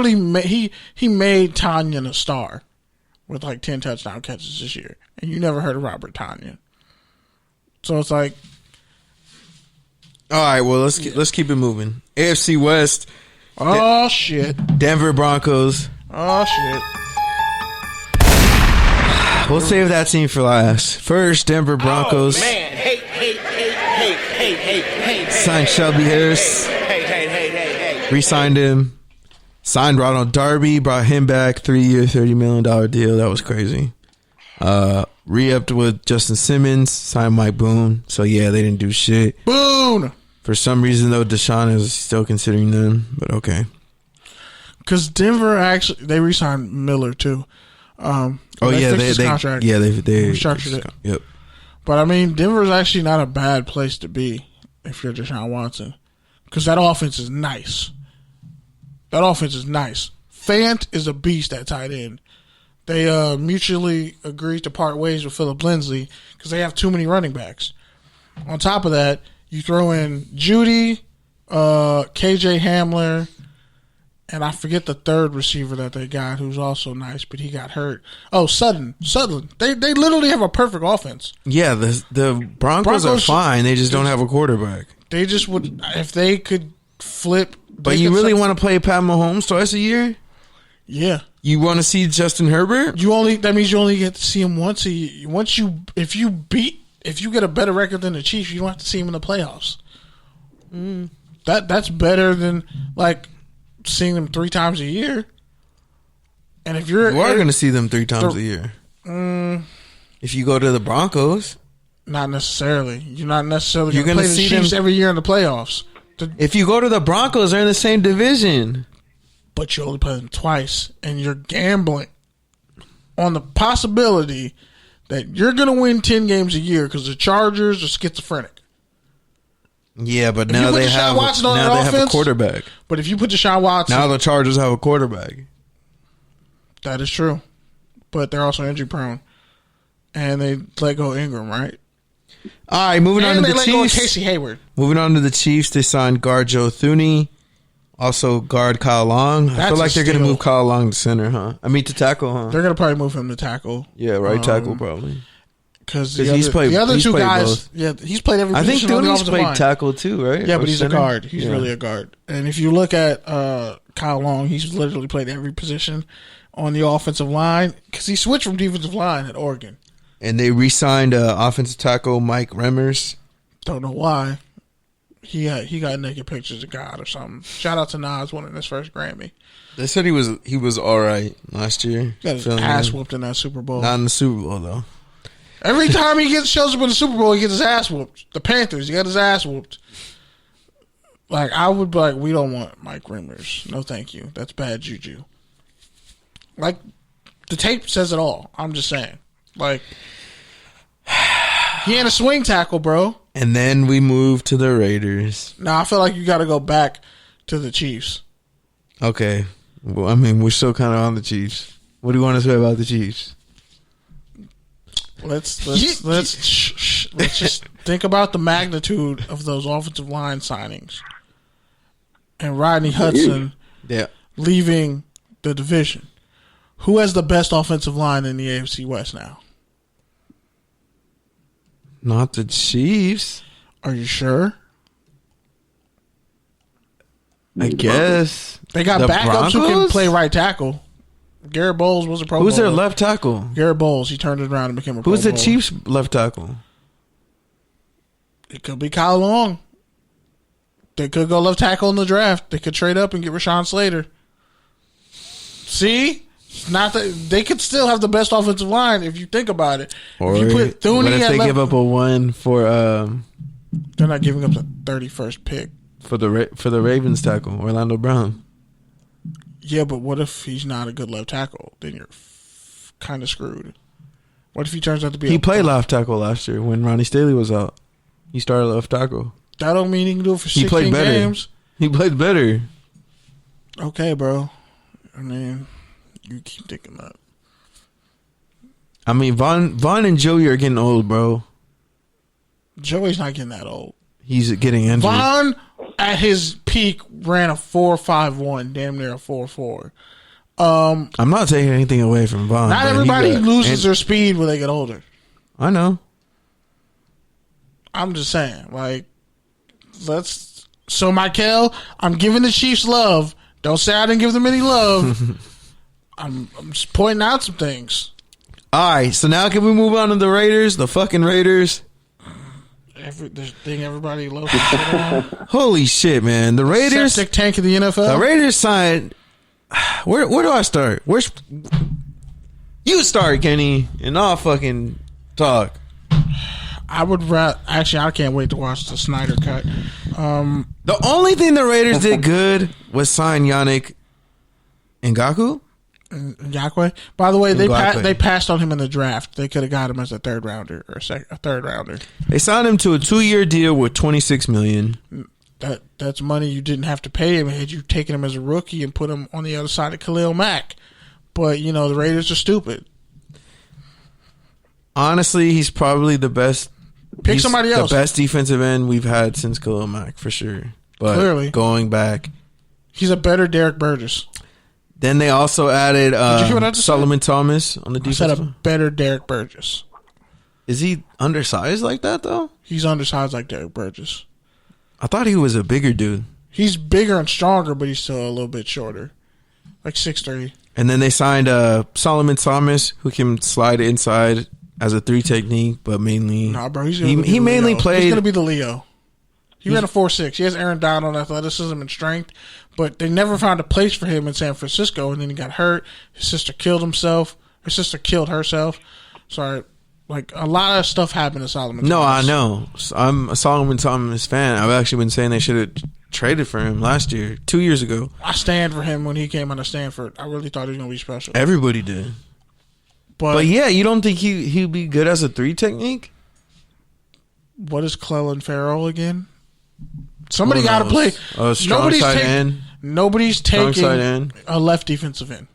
literally he made Tanyan a star with like 10 touchdown catches this year, and you never heard of Robert Tanyan. So it's like, all right, well let's keep it moving. AFC West. Oh shit. Denver Broncos. Oh shit. We'll save that team for last. First, Denver Broncos. Oh, man. Hey. Signed Shelby Harris. Hey. Re-signed him. Signed Ronald Darby. Brought him back. 3-year, $30 million deal. That was crazy. Re-upped with Justin Simmons. Signed Mike Boone. So, yeah, they didn't do shit. Boone! For some reason, though, Deshaun is still considering them. But, okay. Because Denver actually, they re-signed Miller, too. They restructured it. Yep. But I mean, Denver's actually not a bad place to be if you're Deshaun Watson, because that offense is nice. Fant is a beast at tight end. They mutually agreed to part ways with Phillip Lindsay because they have too many running backs. On top of that, you throw in Judy, KJ Hamler, and I forget the third receiver that they got, who's also nice, but he got hurt. Oh, Sutton. They literally have a perfect offense. Yeah, the Broncos are fine. They just don't have a quarterback. They just would, if they could flip. But you really want to play Pat Mahomes twice a year? Yeah. You want to see Justin Herbert? That means you only get to see him once a year. If you get a better record than the Chiefs, you don't have to see him in the playoffs. That's better than like seeing them 3 times a year. And if you are going to see them 3 times a year. If you go to the Broncos, not necessarily. You're not necessarily going to play the Chiefs every year in the playoffs. If you go to the Broncos, they're in the same division. But you only play them twice, and you're gambling on the possibility that you're going to win 10 games a year because the Chargers are schizophrenic. Yeah, but now they have a quarterback. But if you put Deshaun Watson... Now the Chargers have a quarterback. That is true. But they're also injury prone. And they let go Ingram, right? All right, moving on to the Chiefs. And they let go Casey Hayward. Moving on to the Chiefs, they signed guard Joe Thuney. Also guard Kyle Long. I feel like they're going to move Kyle Long to center, huh? To tackle, huh? They're going to probably move him to tackle. Yeah, right tackle probably. Because the other two guys, he's played every position. I think Thuney's played tackle too, right? Yeah, but he's center? A guard. He's really a guard. And if you look at Kyle Long, he's literally played every position on the offensive line because he switched from defensive line at Oregon. And they re-signed offensive tackle Mike Remmers. Don't know why. He got naked pictures of God or something. Shout out to Nas winning his first Grammy. They said he was all right last year. Got his ass whooped in that Super Bowl. Not in the Super Bowl though. Every time he shows up in the Super Bowl, he gets his ass whooped. The Panthers, he got his ass whooped. Like, I would be like, we don't want Mike Remmers. No, thank you. That's bad juju. Like, the tape says it all. I'm just saying. Like, he ain't a swing tackle, bro. And then we move to the Raiders. Now, I feel like you got to go back to the Chiefs. Okay. Well, we're still kind of on the Chiefs. What do you want to say about the Chiefs? Let's just think about the magnitude of those offensive line signings and Rodney Hudson leaving the division. Who has the best offensive line in the AFC West now? Not the Chiefs. Are you sure? I guess. They got backups who can play right tackle. Garrett Bowles was a Pro Bowler. Who's their left tackle? Garrett Bowles. He turned it around and became a Pro Bowler. Who's the Chiefs' left tackle? It could be Kyle Long. They could go left tackle in the draft. They could trade up and get Rashawn Slater. See? Not that they could still have the best offensive line if you think about it. Or if you put Thuney what if they give up a 1 for they're not giving up the 31st pick for the Ravens tackle, Orlando Brown. Yeah, but what if he's not a good left tackle? Then you're kind of screwed. What if he turns out to be? He played left tackle last year when Ronnie Staley was out. He started left tackle. That don't mean he can do it for 16 games. He played better. Okay, bro. You keep thinking that. Vaughn and Joey are getting old, bro. Joey's not getting that old. He's getting injured. Vaughn at his peak ran a 4.51, damn near a 4.4. I'm not taking anything away from Vaughn. Not everybody loses their speed when they get older. I know. I'm just saying, like, So, Michael, I'm giving the Chiefs love. Don't say I didn't give them any love. I'm just pointing out some things. All right, so now can we move on to the Raiders? The fucking Raiders. The thing everybody loves to shit on. Holy shit, man! The Raiders, septic tank of the NFL. The Raiders signed. Where do I start? You start, Kenny, and I'll fucking talk. I would actually. I can't wait to watch the Snyder cut. The only thing the Raiders did good was sign Yannick Ngakoue. Yakwe. By the way, they passed on him in the draft. They could have got him as a third rounder or a third rounder. They signed him to a 2-year deal with $26 million. That's money you didn't have to pay him had you taken him as a rookie and put him on the other side of Khalil Mack. But the Raiders are stupid. Honestly, he's probably the best. Pick somebody else. The best defensive end we've had since Khalil Mack for sure. But clearly, going back, he's a better Derek Burgess. Then they also added Solomon Thomas on the defense. I said a better Derek Burgess. Is he undersized like that, though? He's undersized like Derek Burgess. I thought he was a bigger dude. He's bigger and stronger, but he's still a little bit shorter. Like 6'3". And then they signed Solomon Thomas, who can slide inside as a 3 technique, but mainly... Nah, bro, he mainly played... He's going to be the Leo. He ran a 4.6. He has Aaron Donald athleticism and strength, but they never found a place for him in San Francisco, and then he got hurt. His sister killed himself. His sister killed herself. Sorry. Like, a lot of stuff happened to Solomon Thomas. No, I know. I'm a Solomon Thomas fan. I've actually been saying they should have traded for him last year, 2 years ago. I stand for him when he came out of Stanford. I really thought he was going to be special. Everybody did. But yeah, you don't think he'd be good as a 3 technique? What is Clellan Farrell again? Somebody got to play. A strong side end. Nobody's taking a left defensive end.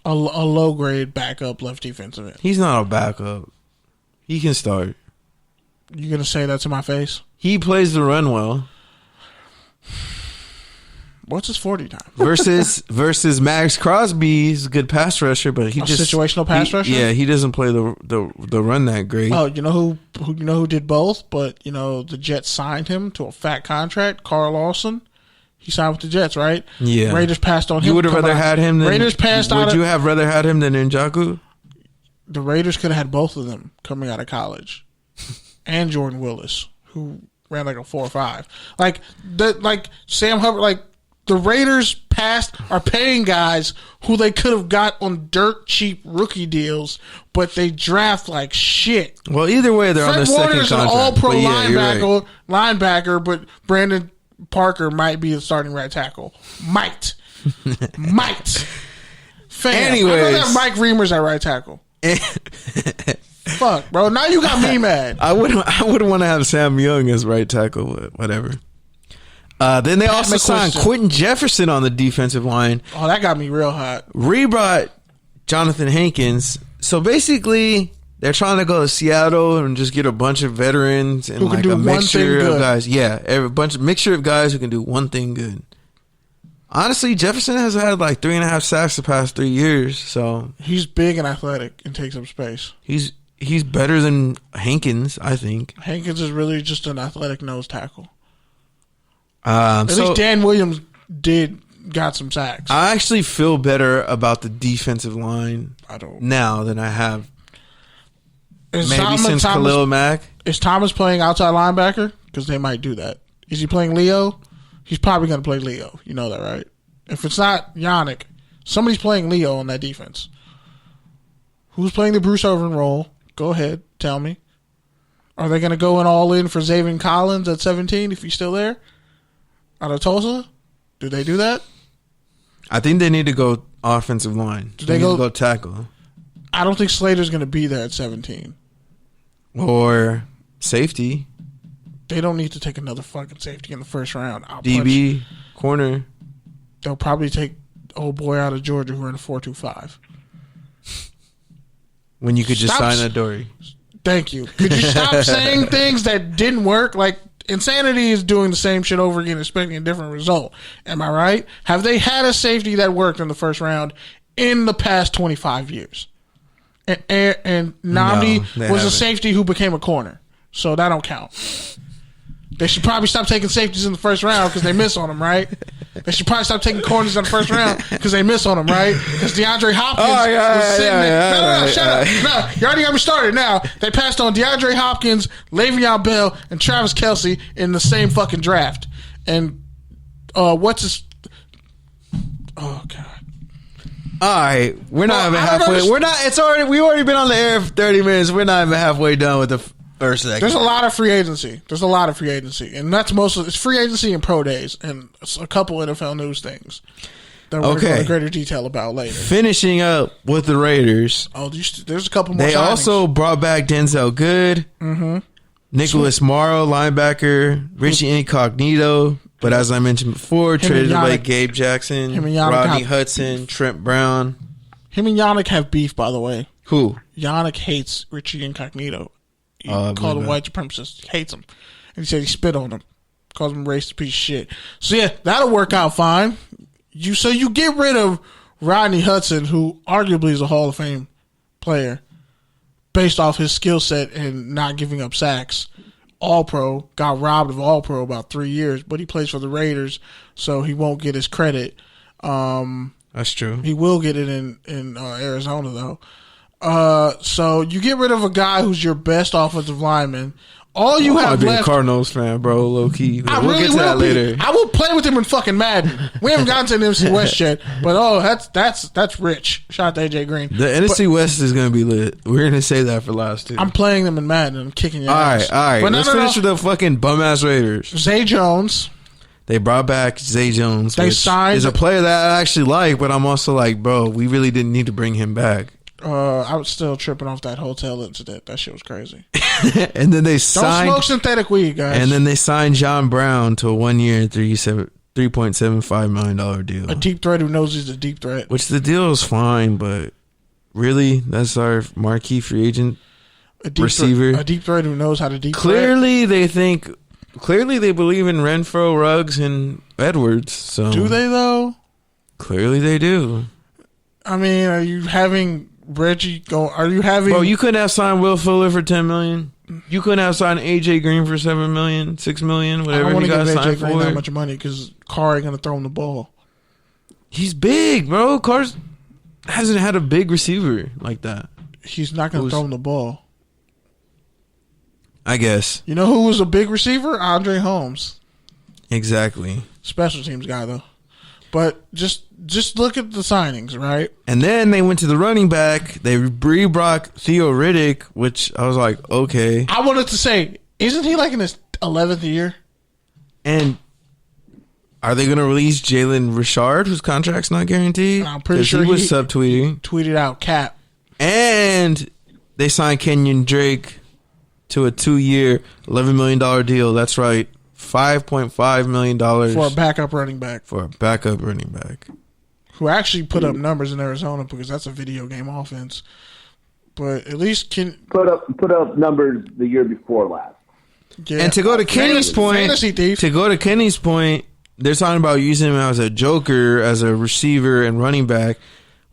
A low-grade backup left defensive end. He's not a backup. He can start. You going to say that to my face? He plays the run well. What's his 40 time? versus Max Crosby. He's a good pass rusher, but he just situational pass rusher. Yeah, he doesn't play the run that great. Oh, you know who did both? But the Jets signed him to a fat contract. Carl Lawson. He signed with the Jets, right? Yeah. Raiders passed on him. You would have rather had him than Raiders passed Would you have rather had him than Njoku? The Raiders could have had both of them coming out of college, and Jordan Willis, who ran like a 4.5. Like Sam Hubbard, the Raiders are paying guys who they could have got on dirt cheap rookie deals, but they draft like shit. Well, either way, they're on the second contract. Fred Warner's an all-pro right. linebacker, but Brandon Parker might be the starting right tackle. Might. Fam, anyways, I know that Mike Reamer's at right tackle. Fuck, bro. Now you got me mad. I would want to have Sam Young as right tackle, but whatever. Then they also signed Quentin Jefferson on the defensive line. Oh, that got me real hot. Rebrought Jonathan Hankins. So basically, they're trying to go to Seattle and just get a bunch of veterans and like a mixture of guys. Yeah, mixture of guys who can do one thing good. Honestly, Jefferson has had like 3.5 sacks the past 3 years. So he's big and athletic and takes up space. He's better than Hankins, I think. Hankins is really just an athletic nose tackle. At least Dan Williams got some sacks. I actually feel better about the defensive line now than I have since Khalil Mack. Is Thomas playing outside linebacker? Because they might do that. Is he playing Leo? He's probably going to play Leo. You know that, right? If it's not Yannick, somebody's playing Leo on that defense. Who's playing the Bruce Irvin role? Go ahead. Tell me. Are they going to go all in for Zaven Collins at 17 if he's still there? Out of Tulsa? Do they do that? I think they need to go offensive line. They need to go tackle. I don't think Slater's going to be there at 17. Or safety. They don't need to take another fucking safety in the first round. DB, corner. They'll probably take old boy out of Georgia who ran a 4.25. When you could just sign Adoree'. Thank you. Could you stop saying things that didn't work? Like insanity is doing the same shit over again, expecting a different result. Am I right? Have they had a safety that worked in the first round in the past 25 years? And Namdi was a safety who became a corner, so that don't count. They should probably stop taking safeties in the first round because they miss on them, right? They should probably stop taking corners in the first round because they miss on them, right? Because DeAndre Hopkins was sitting there. No, shut up. No, you already got me started now. They passed on DeAndre Hopkins, Le'Veon Bell, and Travis Kelce in the same fucking draft. And what's his... Oh, God. All right, we're not even halfway. We're not. It's already. We've already been on the air for 30 minutes. We're not even halfway done with the first segment. There's a lot of free agency. And that's mostly it's free agency and pro days, and a couple NFL news things that we're going to go into greater detail about later. Finishing up with the Raiders. Oh, there's a couple more. They signings. also brought back Denzel Good, Nicholas Morrow, linebacker, Richie Incognito. But as I mentioned before, traded away Gabe Jackson, Rodney Hudson, Trent Brown. Him and Yannick have beef, by the way. Who? Yannick hates Richie Incognito. He called him white supremacist. He hates him. And he said he spit on him. Calls him a racist piece of shit. So yeah, that'll work out fine. So you get rid of Rodney Hudson, who arguably is a Hall of Fame player, based off his skill set and not giving up sacks. All-Pro, got robbed of All-Pro about 3 years, but he plays for the Raiders, so he won't get his credit. That's true. He will get it in Arizona, though. So you get rid of a guy who's your best offensive lineman. All you have left... I'm a Cardinals fan, bro, low-key. We'll get to that later. I will play with him in fucking Madden. We haven't gotten to the NFC West yet, but that's rich. Shout out to AJ Green. The NFC West is going to be lit. We're going to say that for last two. I'm playing them in Madden. I'm kicking your ass. All right. But let's finish with the fucking bum-ass Raiders. Zay Jones. They brought back Zay Jones, which is a player that I actually like, but I'm also like, bro, we really didn't need to bring him back. I was still tripping off that hotel incident. That shit was crazy. And then they signed... Don't smoke synthetic weed, guys. And then they signed John Brown to a 1 year, $3.75 million deal. A deep threat who knows he's a deep threat. Which the deal is fine, but really, that's our marquee free agent receiver. A deep threat who knows how to deep Clearly, they believe in Renfro, Ruggs, and Edwards. So do they, though? Clearly, they do. I mean, are you having... Reggie go? Are you having? Bro, you couldn't have signed Will Fuller for $10 million. You couldn't have signed AJ Green for $7 million, $6 million, whatever he got signed for. I don't want to give AJ Green that much money because Carr ain't gonna throw him the ball. He's big, bro. Carr hasn't had a big receiver like that. He's not gonna throw him the ball. I guess. You know who was a big receiver? Andre Holmes. Exactly. Special teams guy though. But just look at the signings, right? And then they went to the running back. They re-brought Theo Riddick, which I was like, okay. I wanted to say, isn't he like in his 11th year? And are they going to release Jalen Richard, whose contract's not guaranteed? I'm pretty sure he was subtweeting. Tweeted out cap. And they signed Kenyon Drake to a 2-year, $11 million deal. That's right. $5.5 million for a backup running back. Who actually put up numbers in Arizona because that's a video game offense. But at least can put up numbers the year before last. Yeah. And to go to Kenny's point, they're talking about using him as a joker, as a receiver and running back,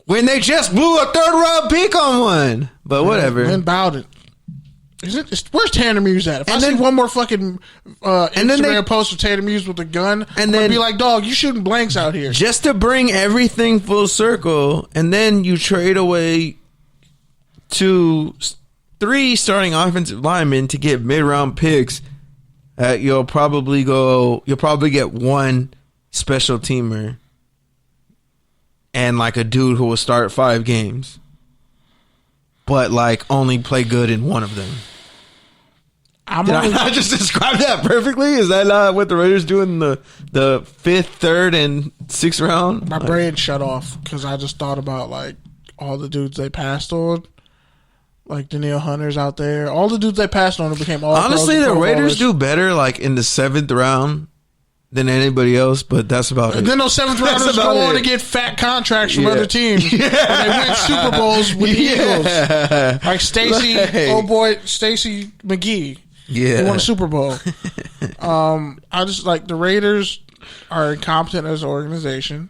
when they just blew a 3rd-round pick on one. But whatever. When about it. Where's Tanner Muse at? If I see one more fucking Instagram post of Tanner Muse with a gun, I'm going to be like, dog, you shooting blanks out here. Just to bring everything full circle, and then you trade away 3 starting offensive linemen to get mid-round picks. You'll probably get 1 special teamer and like a dude who will start 5 games. But like only play good in 1 of them. Did I not just describe that perfectly? Is that not what the Raiders do in the 5th, 3rd, and 6th round? My brain shut off because I just thought about like all the dudes they passed on, like Danielle Hunter's out there. All the dudes they passed on became all. Honestly, the Raiders do better like in the 7th round than anybody else, but that's about it. And then those 7th rounders go on to get fat contracts from other teams. Yeah. And they win Super Bowls with the Eagles. Like Stacy McGee. Yeah. They won a Super Bowl. I just like the Raiders are incompetent as an organization.